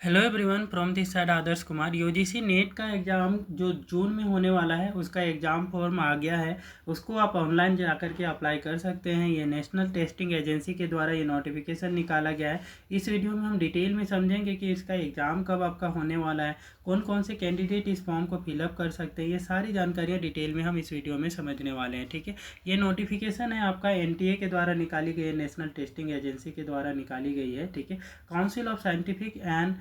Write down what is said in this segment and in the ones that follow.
Hello everyone from this side Adarsh Kumar. UGC net का exam जो जून में होने वाला है उसका एग्ज़ाम फॉर्म आ गया है। उसको आप ऑनलाइन जाकर के अप्लाई कर सकते हैं। ये नेशनल टेस्टिंग एजेंसी के द्वारा ये नोटिफिकेशन निकाला गया है। इस वीडियो में हम डिटेल में समझेंगे कि इसका एग्ज़ाम कब आपका होने वाला है, कौन कौन से कैंडिडेट इस फॉर्म को फिलअप कर सकते हैं। ये सारी जानकारियाँ डिटेल में हम इस वीडियो में समझने वाले हैं। ठीक है, ये नोटिफिकेशन है आपका एनटीए के द्वारा निकाली गई है, नेशनल टेस्टिंग एजेंसी के द्वारा निकाली गई है। ठीक है, council of scientific and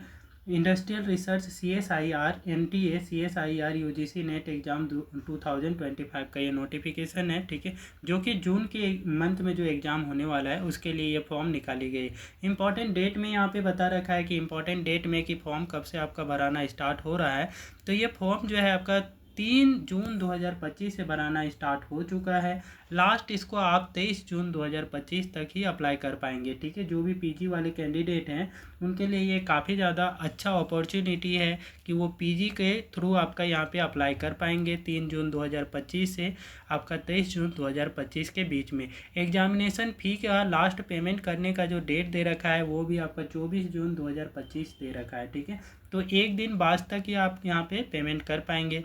industrial research CSIR NTA CSIR UGC net exam 2025 का ये नोटिफिकेशन है। ठीक है, जो कि जून के मंथ में जो एग्ज़ाम होने वाला है उसके लिए ये फॉर्म निकाली गई। इंपॉर्टेंट डेट में यहाँ पे बता रखा है कि इंपॉर्टेंट डेट में कि फॉर्म कब से आपका भराना स्टार्ट हो रहा है। तो ये फॉर्म जो है आपका 3 जून 2025 से बनाना स्टार्ट हो चुका है। लास्ट इसको आप 23 जून 2025 तक ही अप्लाई कर पाएंगे। ठीक है, जो भी पीजी वाले कैंडिडेट हैं उनके लिए ये काफ़ी ज़्यादा अच्छा अपॉर्चुनिटी है कि वो पीजी के थ्रू आपका यहाँ पे अप्लाई कर पाएंगे। 3 जून 2025 से आपका 23 जून 2025 के बीच में। एग्जामिनेशन फ़ी का लास्ट पेमेंट करने का जो डेट दे रखा है वो भी आपका 24 जून 2025 दे रखा है। ठीक है, तो एक दिन बाद तक ही आप यहाँ पे पेमेंट कर पाएंगे।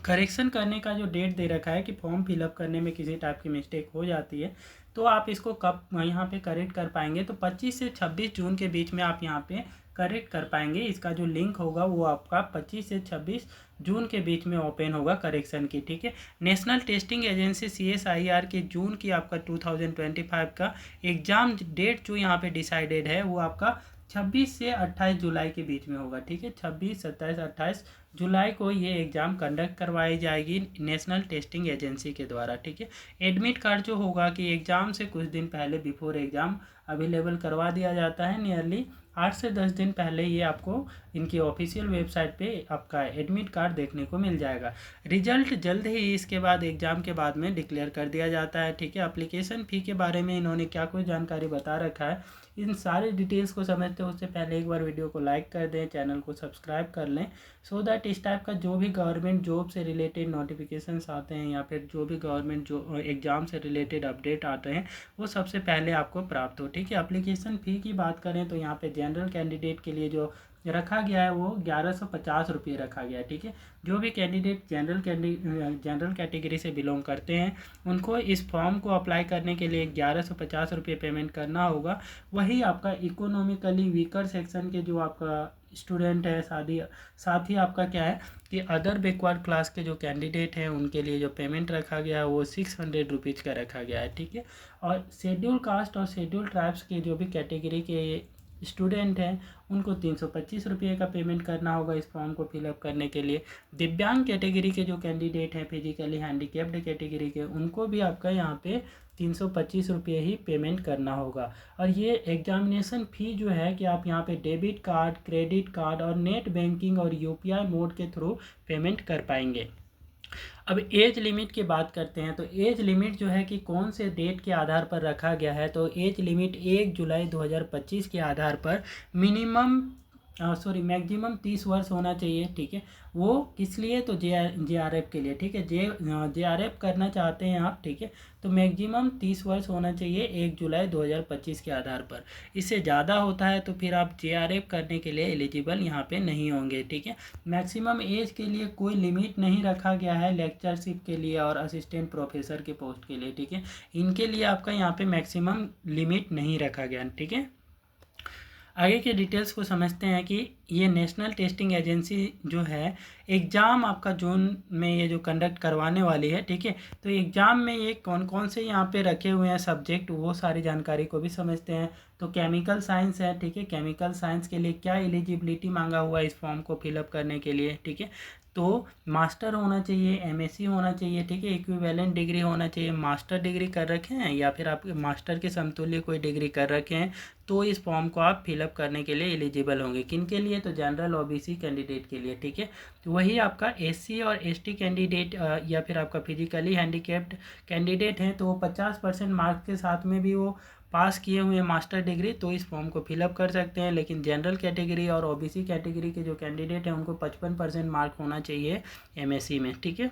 करेक्शन करने का जो डेट दे रखा है कि फॉर्म फिलअप करने में किसी टाइप की मिस्टेक हो जाती है तो आप इसको कब यहाँ पे करेक्ट कर पाएंगे, तो 25 से 26 जून के बीच में आप यहाँ पे करेक्ट कर पाएंगे। इसका जो लिंक होगा वो आपका 25 से 26 जून के बीच में ओपन होगा करेक्शन की। ठीक है, नेशनल टेस्टिंग एजेंसी CSIR के जून की आपका 2025 का एग्ज़ाम डेट जो यहाँ पे डिसाइडेड है वो आपका 26 से 28 जुलाई के बीच में होगा। ठीक है, 26, 27, 28 जुलाई को ये एग्ज़ाम कंडक्ट करवाई जाएगी नेशनल टेस्टिंग एजेंसी के द्वारा। ठीक है, एडमिट कार्ड जो होगा कि एग्ज़ाम से कुछ दिन पहले बिफोर एग्ज़ाम अवेलेबल करवा दिया जाता है। नियरली 8 से 10 दिन पहले ये आपको इनकी ऑफिशियल वेबसाइट पे आपका एडमिट कार्ड देखने को मिल जाएगा। रिजल्ट जल्द ही इसके बाद एग्ज़ाम के बाद में डिक्लेयर कर दिया जाता है। ठीक है, एप्लीकेशन फ़ी के बारे में इन्होंने क्या कुछ जानकारी बता रखा है, इन सारे डिटेल्स को समझते हैं उससे पहले एक बार वीडियो को लाइक कर दें, चैनल को सब्सक्राइब कर लें, सो दैट इस टाइप का जो भी गवर्नमेंट जॉब से रिलेटेड नोटिफिकेशंस आते हैं या फिर जो भी गवर्नमेंट जो एग्ज़ाम से रिलेटेड अपडेट आते हैं वो सबसे पहले आपको प्राप्त हो। ठीक है, एप्लीकेशन फ़ी की बात करें तो यहाँ पे जनरल कैंडिडेट के लिए जो रखा गया है वो 1150 रुपये रखा गया है। ठीक है, जो भी कैंडिडेट जनरल कैटेगरी से बिलोंग करते हैं उनको इस फॉर्म को अप्लाई करने के लिए 1150 रुपये पेमेंट करना होगा। वही आपका इकोनॉमिकली वीकर सेक्शन के जो आपका स्टूडेंट है साथ ही आपका क्या है कि अदर बैकवर्ड क्लास के जो कैंडिडेट हैं उनके लिए जो पेमेंट रखा गया है वो 600 रुपीज़ का रखा गया है। ठीक है, और शेड्यूल कास्ट और शेड्यूल ट्राइब्स के जो भी कैटेगरी के स्टूडेंट हैं उनको 325 रुपये का पेमेंट करना होगा इस फॉर्म को फिलअप करने के लिए। दिव्यांग कैटेगरी के जो कैंडिडेट हैं फिजिकली हैंडीकेप्ड कैटेगरी के उनको भी आपका यहाँ पे 325 रुपये ही पेमेंट करना होगा। और ये एग्जामिनेशन फ़ी जो है कि आप यहाँ पे डेबिट कार्ड, क्रेडिट कार्ड और नेट बैंकिंग और UPI मोड के थ्रू पेमेंट कर पाएंगे। अब एज लिमिट की बात करते हैं तो एज लिमिट जो है कि कौन से डेट के आधार पर रखा गया है, तो एज लिमिट 1 जुलाई 2025 के आधार पर मैक्सिमम 30 वर्ष होना चाहिए। ठीक है, वो किस लिए, तो JRF के लिए। ठीक है, JRF करना चाहते हैं आप, ठीक है, तो मैक्सिमम 30 वर्ष होना चाहिए 1 जुलाई 2025 के आधार पर। इससे ज़्यादा होता है तो फिर आप JRF करने के लिए एलिजिबल यहाँ पे नहीं होंगे। ठीक है, मैक्सिमम एज के लिए कोई लिमिट नहीं रखा गया है लेक्चरशिप के लिए और असिस्टेंट प्रोफेसर के पोस्ट के लिए। ठीक है, इनके लिए आपका यहाँ पे मैक्सिमम लिमिट नहीं रखा गया। ठीक है, आगे के डिटेल्स को समझते हैं कि ये नेशनल टेस्टिंग एजेंसी जो है एग्ज़ाम आपका जून में ये जो कंडक्ट करवाने वाली है। ठीक है, तो एग्ज़ाम में ये कौन कौन से यहाँ पे रखे हुए हैं सब्जेक्ट वो सारी जानकारी को भी समझते हैं। तो केमिकल साइंस है। ठीक है, केमिकल साइंस के लिए क्या एलिजिबिलिटी मांगा हुआ है इस फॉर्म को फिलअप करने के लिए। ठीक है, तो मास्टर होना चाहिए, MSc होना चाहिए। ठीक है, इक्विवेलेंट डिग्री होना चाहिए, मास्टर डिग्री कर रखे हैं या फिर आप मास्टर के समतुल्य कोई डिग्री कर रखे हैं तो इस फॉर्म को आप फिलअप करने के लिए एलिजिबल होंगे। किन के लिए, तो जनरल OBC कैंडिडेट के लिए। ठीक है, तो वही आपका SC और ST कैंडिडेट या फिर आपका फिजिकली हैंडीकेप्ड कैंडिडेट हैं तो वो 50% मार्क्स के साथ में भी वो पास किए हुए मास्टर डिग्री तो इस फॉर्म को फिलअप कर सकते हैं। लेकिन जनरल कैटेगरी और OBC कैटेगरी के जो कैंडिडेट हैं उनको 55% मार्क होना चाहिए MSc में। ठीक है,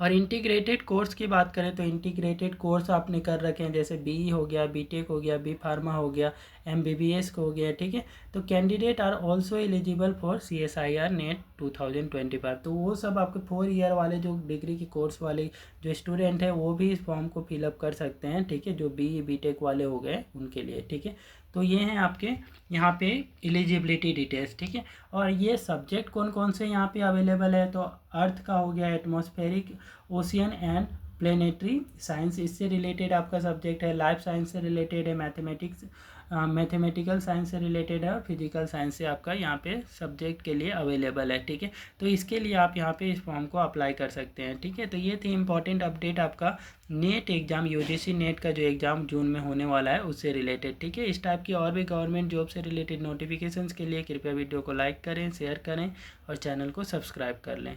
और इंटीग्रेटेड कोर्स की बात करें तो इंटीग्रेटेड कोर्स आपने कर रखे हैं, जैसे बीई हो गया, बीटेक हो गया, बी फार्मा हो गया, एमबीबीएस हो गया, ठीक है। तो candidate are also eligible for CSIR NET 2025। तो वो सब आपके 4 ईयर वाले जो डिग्री के कोर्स वाले जो स्टूडेंट हैं वो भी इस फॉर्म को फिलअप कर सकते हैं, ठीक है, जो बीई बीटेक वाले हो गए उनके लिए, ठीक है। तो ये हैं आपके यहाँ पे एलिजिबिलिटी डिटेल्स, ठीक है। और ये सब्जेक्ट कौन कौन से यहाँ पे अवेलेबल है, तो अर्थ का हो गया, atmospheric, ocean and planetary science, इससे रिलेटेड आपका सब्जेक्ट है। लाइफ साइंस से रिलेटेड है, मैथमेटिक्स, मैथमेटिकल साइंस से रिलेटेड है, और फिजिकल साइंस से आपका यहाँ पे सब्जेक्ट के लिए अवेलेबल है, ठीक है। तो इसके लिए आप यहाँ पे इस फॉर्म को अप्लाई कर सकते हैं, ठीक है। तो ये थी इंपॉर्टेंट अपडेट आपका नेट एग्ज़ाम, यूजीसी नेट का जो एग्ज़ाम जून में होने वाला है उससे रिलेटेड, ठीक है। इस टाइप की और भी गवर्नमेंट जॉब से रिलेटेड नोटिफिकेशंस के लिए कृपया वीडियो को लाइक करें, शेयर करें और चैनल को सब्सक्राइब कर लें।